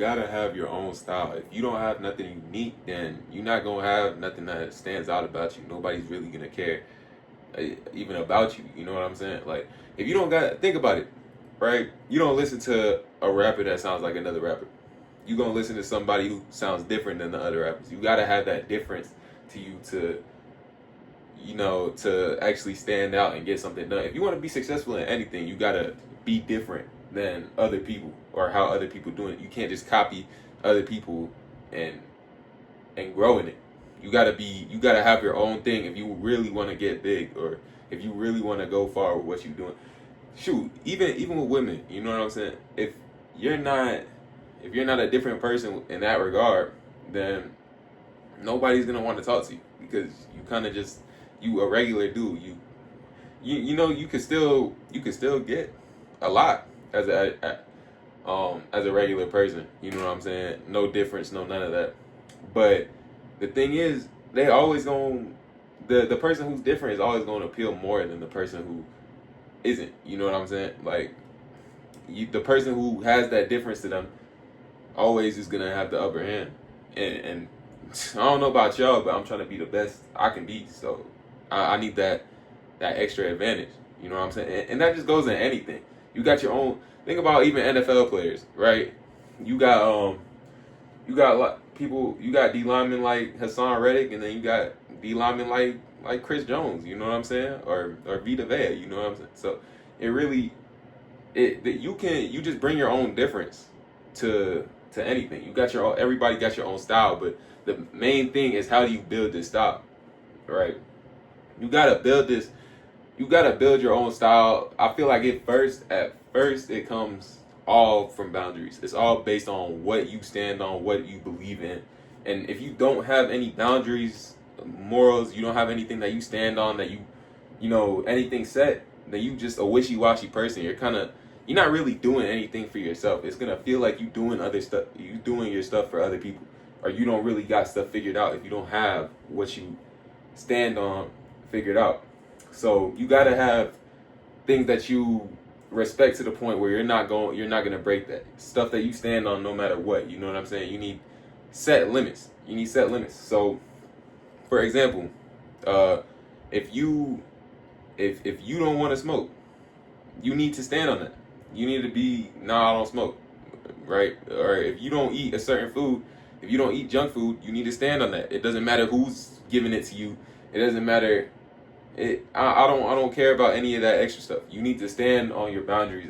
gotta have your own style. If you don't have nothing unique, then you're not gonna have nothing that stands out about you. Nobody's really gonna care even about you. You know what I'm saying? Like, if you don't got, think about it, right? You don't listen to a rapper that sounds like another rapper. You gonna listen to somebody who sounds different than the other rappers. You gotta have that difference to you to, to actually stand out and get something done. If you want to be successful in anything, you gotta be different than other people or how other people do it. You can't just copy other people and grow in it. You gotta have your own thing if you really want to get big, or if you really want to go far with what you're doing. Shoot, even with women, you know what I'm saying? You're not if you're not a different person in that regard, then nobody's gonna want to talk to you, because you kind of just, you a regular dude. You could still get a lot as a regular person. You know what I'm saying? No difference, no none of that. But the thing is, they always going the person who's different is always going to appeal more than the person who isn't. You know what I'm saying? Like, the person who has that difference to them always is gonna have the upper hand. And I don't know about y'all, but I'm trying to be the best I can be. So I need that extra advantage. You know what I'm saying? And that just goes in anything. You got your own. Think about even NFL players, right? You got people. You got D linemen like Hassan Reddick, and then you got D linemen like Chris Jones. You know what I'm saying? Or Vita Vea. You know what I'm saying? So it really, you just bring your own difference to anything. Everybody got your own style, but the main thing is, how do you build this style, right? You gotta build this. You gotta build your own style. I feel like at first it comes all from boundaries. It's all based on what you stand on, what you believe in. And if you don't have any boundaries, morals, you don't have anything that you stand on, that anything set, then you just a wishy-washy person. You're not really doing anything for yourself. It's gonna feel like you doing other stuff. You doing your stuff for other people, or you don't really got stuff figured out if you don't have what you stand on figured out. So you gotta have things that you respect to the point where you're not gonna break that stuff that you stand on no matter what. You know what I'm saying? You need set limits. So, for example, if you don't want to smoke, you need to stand on that. You need to be, nah, I don't smoke, right? Or if you don't eat a certain food, if you don't eat junk food, you need to stand on that. It doesn't matter who's giving it to you. It doesn't matter. I don't care about any of that extra stuff. You need to stand on your boundaries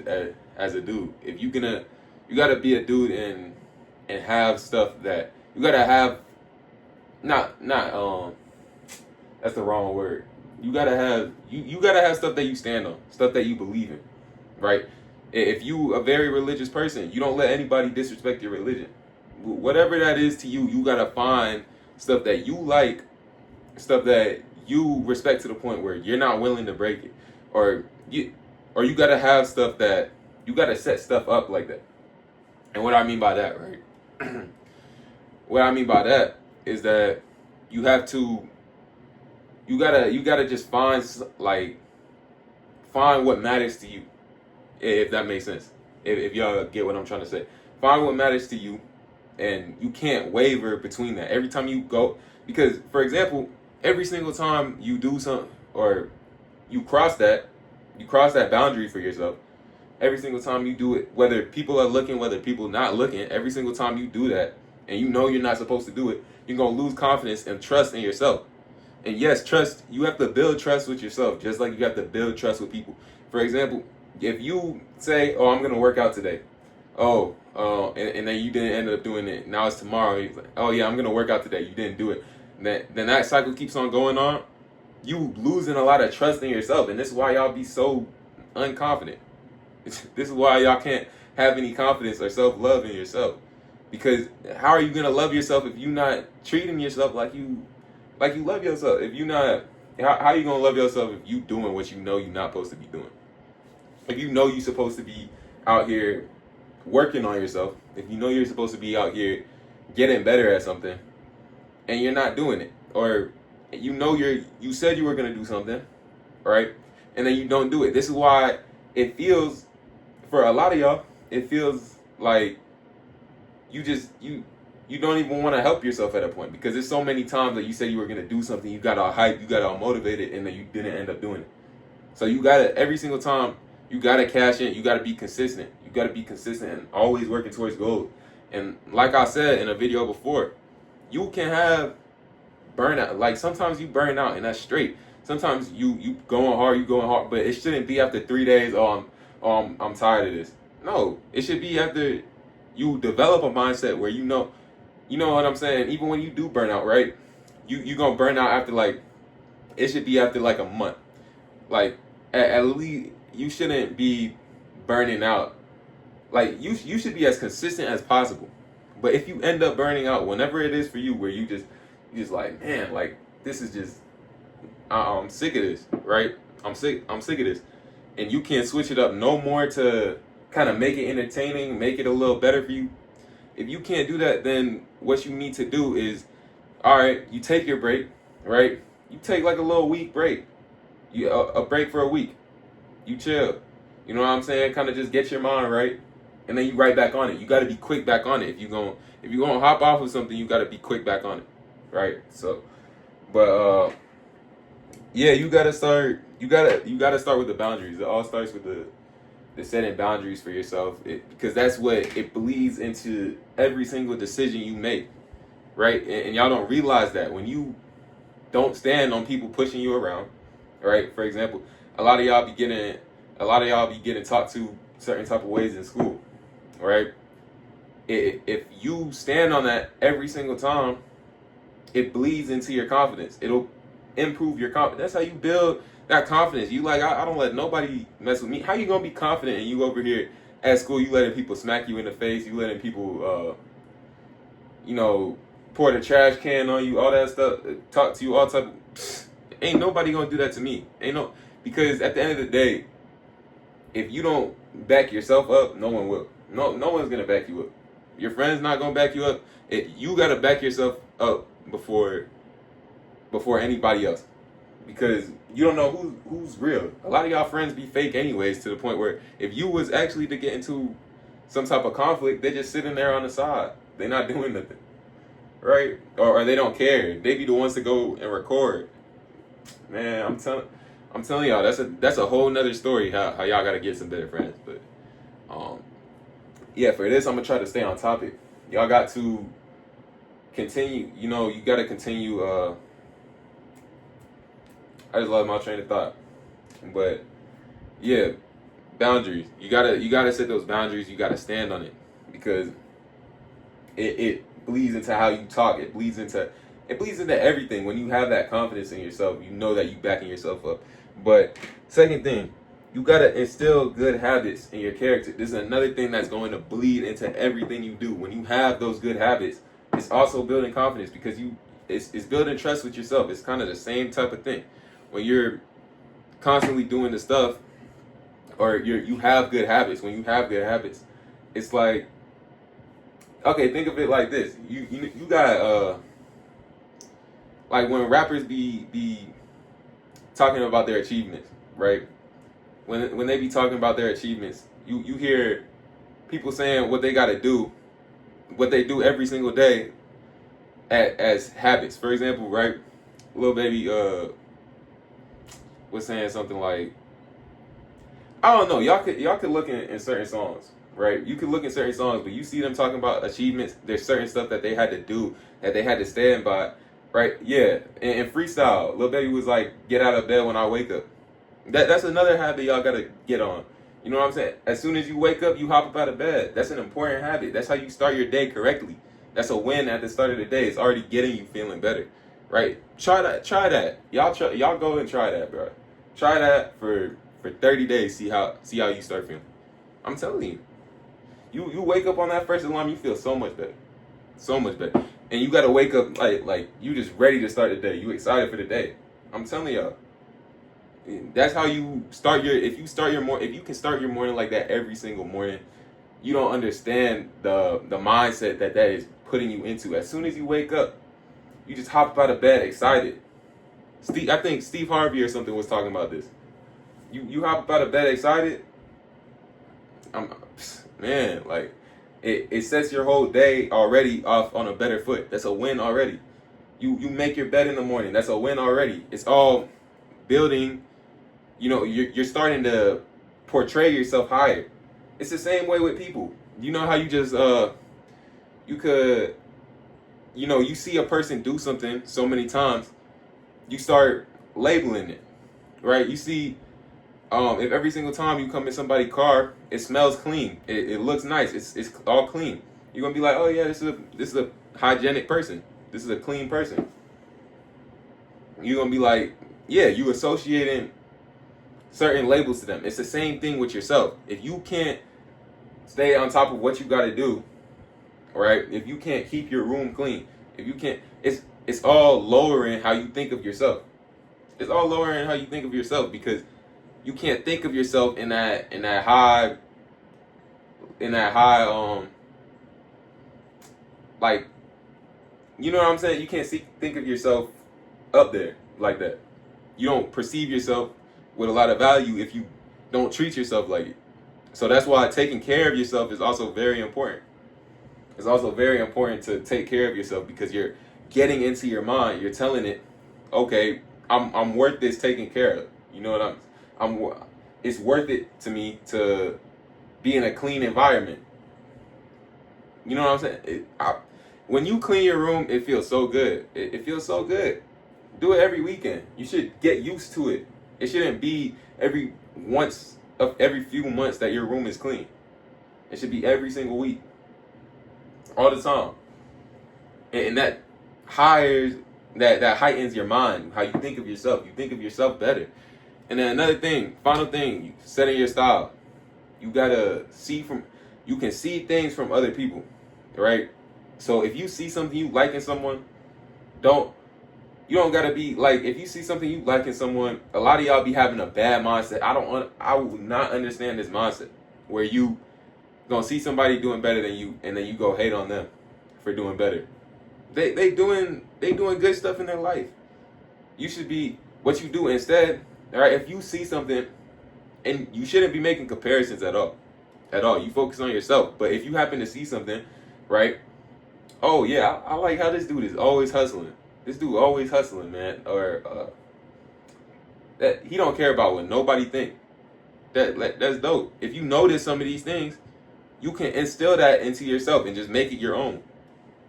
as a dude. If you gotta be a dude and have stuff that you gotta have. Not that's the wrong word. You gotta have stuff that you stand on, stuff that you believe in, right? If you a very religious person, you don't let anybody disrespect your religion. Whatever that is to you, you gotta find stuff that you like, stuff that you respect to the point where you're not willing to break it, or you gotta have stuff that you gotta set stuff up like that. And what I mean by that, right? What I mean by that is that you have to, you gotta just find what matters to you, if that makes sense. If y'all get what I'm trying to say, find what matters to you, and you can't waver between that. Every time you go, because for example, every single time you do something, or you cross that boundary for yourself, every single time you do it, whether people are looking, whether people not looking, every single time you do that, and you know you're not supposed to do it, you're gonna lose confidence and trust in yourself. And yes, trust, you have to build trust with yourself, just like you have to build trust with people. For example, if you say, oh, I'm gonna work out today, and then you didn't end up doing it, now it's tomorrow, you're like, oh yeah, I'm gonna work out today, you didn't do it, then that cycle keeps on going on, you losing a lot of trust in yourself. And this is why y'all be so unconfident. This is why y'all can't have any confidence or self-love in yourself. Because how are you gonna love yourself if you're not treating yourself like you love yourself? If you not, how are you gonna love yourself if you doing what you know you're not supposed to be doing? If you know you're supposed to be out here working on yourself, if you know you're supposed to be out here getting better at something, and you're not doing it, or you said you were gonna do something, right? And then you don't do it. This is why it feels, for a lot of y'all, it feels like you don't even want to help yourself at a point, because there's so many times that you said you were gonna do something, you got all hype, you got all motivated, and then you didn't end up doing it. So you gotta, every single time, you gotta cash in. You gotta be consistent. You gotta be consistent and always working towards goals. And like I said in a video before, you can have burnout. Like sometimes you burn out, and that's straight. Sometimes you going hard, but it shouldn't be after 3 days. I'm tired of this. No, it should be after you develop a mindset where you know what I'm saying. Even when you do burn out, right? You gonna burn out after like, it should be after like a month. Like at least you shouldn't be burning out. Like you should be as consistent as possible. But if you end up burning out, whenever it is for you, where you just like, man, like this is just, I'm sick of this, right? I'm sick of this, and you can't switch it up no more to kind of make it entertaining, make it a little better for you. If you can't do that, then what you need to do is, all right, you take your break, right? You take like a little week break, a break for a week. You chill. You know what I'm saying? Kind of just get your mind right, and then you right back on it. You got to be quick back on it. If you gonna hop off of something, you got to be quick back on it, right? So, but yeah, you gotta start. You gotta start with the boundaries. It all starts with the setting boundaries for yourself, because that's what it bleeds into every single decision you make, right? And y'all don't realize that when you don't stand on people pushing you around, right? For example, a lot of y'all be getting taught to certain type of ways in school, right? If you stand on that every single time, it bleeds into your confidence. It'll improve your confidence. That's how you build that confidence. You like, I don't let nobody mess with me. How you gonna be confident and you over here at school, you letting people smack you in the face, you letting people pour the trash can on you, all that stuff, talk to you, all type of, ain't nobody gonna do that to me. Because at the end of the day, if you don't back yourself up, no one will. No one's gonna back you up. Your friend's not gonna back you up. You gotta back yourself up before anybody else, because you don't know who's real. A lot of y'all friends be fake anyways, to the point where if you was actually to get into some type of conflict, they just sitting there on the side. They're not doing nothing, right? Or they don't care. They be the ones to go and record. Man, I'm telling y'all, that's a whole nother story, how y'all gotta get some better friends. But yeah, for this I'm gonna try to stay on topic. Y'all got to continue, you gotta continue. I just lost my train of thought. But yeah, boundaries. You gotta set those boundaries. You gotta stand on it, because it bleeds into how you talk. It bleeds into everything. When you have that confidence in yourself, you know that you backing yourself up. But second thing, you gotta instill good habits in your character. This is another thing that's going to bleed into everything you do. When you have those good habits, it's also building confidence, because it's building trust with yourself. It's kind of the same type of thing. When you're constantly doing the stuff, or you have good habits. When you have good habits, it's like, okay, think of it like this. You got like when rappers be talking about their achievements, right? When they be talking about their achievements, you hear people saying what they got to do, what they do every single day as habits. For example, right? Lil Baby was saying something like, I don't know, y'all could look in certain songs, right? You could look in certain songs, but you see them talking about achievements. There's certain stuff that they had to do, that they had to stand by, right? Yeah, and freestyle. Lil Baby was like, get out of bed when I wake up. That's another habit y'all gotta get on. You know what I'm saying? As soon as you wake up, you hop up out of bed. That's an important habit. That's how you start your day correctly. That's a win at the start of the day. It's already getting you feeling better, right? Try that. Y'all go and try that, bro. Try that for 30 days. See how you start feeling. I'm telling you. You wake up on that first alarm, you feel so much better. So much better. And you gotta wake up like you just ready to start the day. You excited for the day. I'm telling y'all. That's how you start if you can start your morning like that every single morning, you don't understand the mindset that is putting you into. As soon as you wake up, you just hop out of bed excited. I think Steve Harvey or something was talking about this. You hop up out of bed excited. Man, like it sets your whole day already off on a better foot. That's a win already. You make your bed in the morning. That's a win already. It's all building. You know, you're starting to portray yourself higher. It's the same way with people. You know how you just you could, you know, you see a person do something so many times, you start labeling it, right? You see, if every single time you come in somebody's car, it smells clean, it looks nice, it's all clean, you're gonna be like, oh yeah, this is a hygienic person, this is a clean person. You're gonna be like, yeah, you associating certain labels to them. It's the same thing with yourself. If you can't stay on top of what you got to do, right? If you can't keep your room clean, if you can't, it's all lowering how you think of yourself. It's all lowering how you think of yourself, because you can't think of yourself in that high like, you know what I'm saying? You can't think of yourself up there like that. You don't perceive yourself with a lot of value if you don't treat yourself like it. So that's why taking care of yourself is also very important. It's also very important to take care of yourself, because you're getting into your mind. You're telling it, okay, I'm worth this taking care of. You know what it's worth it to me to be in a clean environment. You know what I'm saying? When you clean your room, it feels so good. It feels so good. Do it every weekend. You should get used to it. It shouldn't be every few months that your room is clean. It should be every single week, all the time, and that heightens your mind, how you think of yourself. You think of yourself better. And then another thing, final thing, setting your style. You gotta you can see things from other people, right? So if you see something you like in someone, you don't gotta be like, if you see something you like in someone, a lot of y'all be having a bad mindset. I will not understand this mindset where you gonna see somebody doing better than you, and then you go hate on them for doing better. They doing good stuff in their life. You should be what you do instead. All right, if you see something, and you shouldn't be making comparisons at all. You focus on yourself. But if you happen to see something, right? Oh yeah, I like how this dude is always hustling. This dude always hustling, man. Or that he don't care about what nobody think. That's dope. If you notice some of these things, you can instill that into yourself and just make it your own.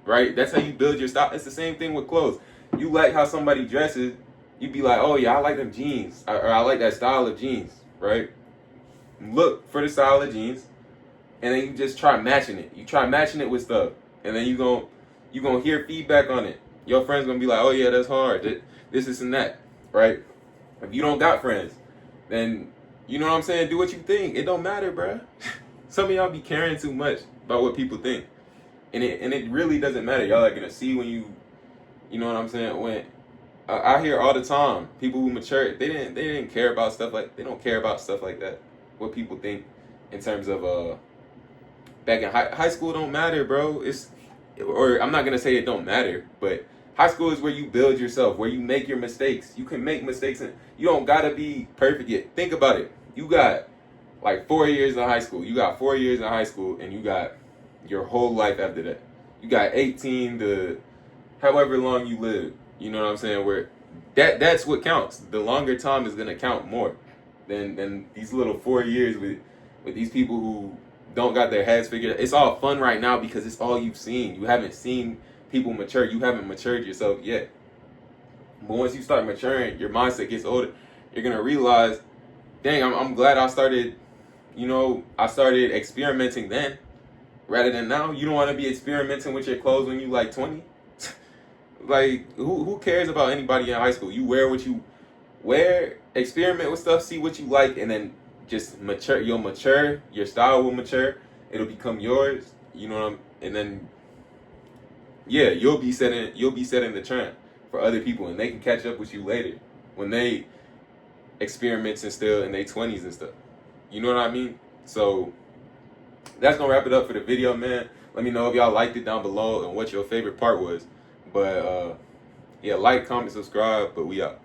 Right? That's how you build your style. It's the same thing with clothes. You like how somebody dresses, you be like, oh yeah, I like them jeans. Or I like that style of jeans, right? Look for the style of jeans, and then you just try matching it. You try matching it with stuff, and then you gonna hear feedback on it. Your friends gonna be like, oh yeah, that's hard. This and that, right? If you don't got friends, then you know what I'm saying. Do what you think. It don't matter, bruh. Some of y'all be caring too much about what people think, and it really doesn't matter. Y'all are gonna see when you know what I'm saying. When I hear all the time, people who mature, they didn't care about stuff like, they don't care about stuff like that. What people think in terms of back in high school don't matter, bro. Or I'm not gonna say it don't matter, but high school is where you build yourself, where you make your mistakes. You can make mistakes, and you don't gotta be perfect yet. Think about it. You got like 4 years in high school. You got 4 years in high school, and you got your whole life after that. You got 18 to however long you live. You know what I'm saying? Where that's what counts. The longer time is gonna count more than these little 4 years with these people who don't got their heads figured out. It's all fun right now because it's all you've seen. You haven't seen people mature. You haven't matured yourself yet. But once you start maturing, your mindset gets older. You're gonna realize, dang, I'm glad I started. I started experimenting then, rather than now. You don't want to be experimenting with your clothes when you like 20. Like, who cares about anybody in high school? You wear what you wear, experiment with stuff, see what you like, and then just mature. You'll mature. Your style will mature. It'll become yours. You know what I'm. And then, yeah, you'll be setting the trend for other people, and they can catch up with you later when they experiment and still in their 20s and stuff. You know what I mean? So that's gonna wrap it up for the video, man. Let me know if y'all liked it down below and what your favorite part was. But yeah, like, comment, subscribe. But we out.